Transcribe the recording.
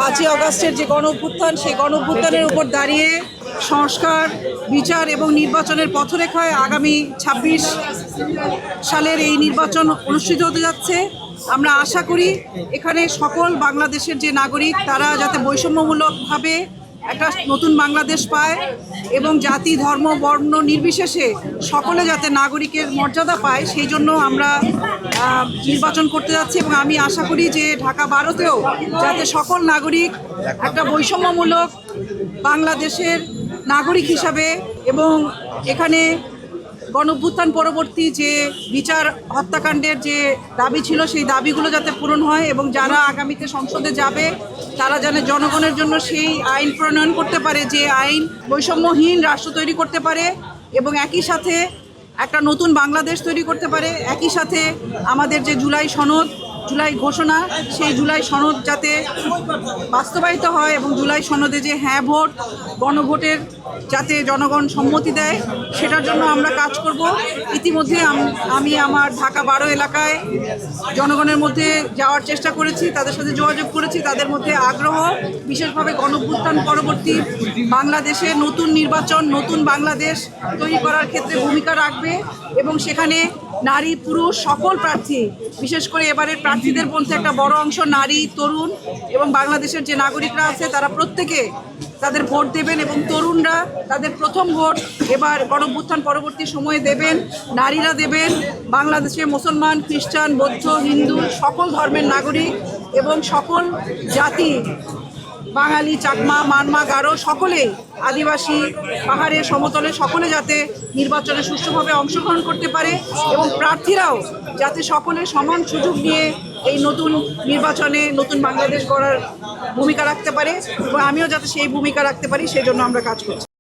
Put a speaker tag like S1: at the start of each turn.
S1: 5ই অগাস্টের যে গণঅভ্যুত্থান, সেই গণঅভ্যুত্থানের উপর দাঁড়িয়ে সংস্কার, বিচার এবং নির্বাচনের পথরেখায় আগামী 26 সালের এই নির্বাচন অনুষ্ঠিত হতে যাচ্ছে। আমরা আশা করি এখানে সকল বাংলাদেশের যে নাগরিক তারা যাতে বৈষম্যমূলকভাবে একটা নতুন বাংলাদেশ পায় এবং জাতি, ধর্ম, বর্ণ নির্বিশেষে সকলে যাতে নাগরিকের মর্যাদা পায়, সেই জন্য আমরা নির্বাচন করতে যাচ্ছি। এবং আমি আশা করি যে ঢাকা 12তেও যাতে সকল নাগরিক একটা বৈষম্যমূলক বাংলাদেশের নাগরিক হিসাবে এবং এখানে গণঅভ্যুত্থান পরবর্তী যে বিচার, হত্যাকাণ্ডের যে দাবি ছিল সেই দাবিগুলো যাতে পূরণ হয় এবং যারা আগামীতে সংসদে যাবে তারা যেন জনগণের জন্য সেই আইন প্রণয়ন করতে পারে, যে আইন বৈষম্যহীন রাষ্ট্র তৈরি করতে পারে এবং একই সাথে একটা নতুন বাংলাদেশ তৈরি করতে পারে। একই সাথে আমাদের যে জুলাই ঘোষণা, সেই জুলাই সনদ যাতে বাস্তবায়িত হয় এবং জুলাই সনদে যে হ্যাঁ ভোট, গণভোটের যাতে জনগণ সম্মতি দেয়, সেটার জন্য আমরা কাজ করব। ইতিমধ্যে আমি আমার ঢাকা 12 এলাকায় জনগণের মধ্যে যাওয়ার চেষ্টা করেছি, তাদের সাথে যোগাযোগ করেছি। তাদের মধ্যে আগ্রহ বিশেষভাবে গণঅভ্যুত্থান পরবর্তী বাংলাদেশে নতুন নির্বাচন, নতুন বাংলাদেশ তৈরি করার ক্ষেত্রে ভূমিকা রাখবে এবং সেখানে নারী, পুরুষ সকল প্রার্থী, বিশেষ করে এবারের প্রার্থীদের মধ্যে একটা বড় অংশ নারী, তরুণ এবং বাংলাদেশের যে নাগরিকরা আছে তারা প্রত্যেকে তাদের ভোট দেবেন এবং তরুণরা তাদের প্রথম ভোট এবার গণঅভ্যুত্থান পরবর্তী সময়ে দেবেন। নারীরা দেবেন। বাংলাদেশে মুসলমান, খ্রিস্টান, বৌদ্ধ, হিন্দু সকল ধর্মের নাগরিক এবং সকল জাতি, বাঙালি, চাকমা, মারমা, গারো সকলেই, আদিবাসী, পাহাড়ে, সমতলে সকলে যাতে নির্বাচনে সুষ্ঠুভাবে অংশগ্রহণ করতে পারে এবং প্রার্থীরাও যাতে সকলে সমান সুযোগ নিয়ে এই নতুন নির্বাচনে নতুন বাংলাদেশ গড়ার ভূমিকা রাখতে পারে এবং আমিও যাতে সেই ভূমিকা রাখতে পারি, সেই জন্য আমরা কাজ করছি।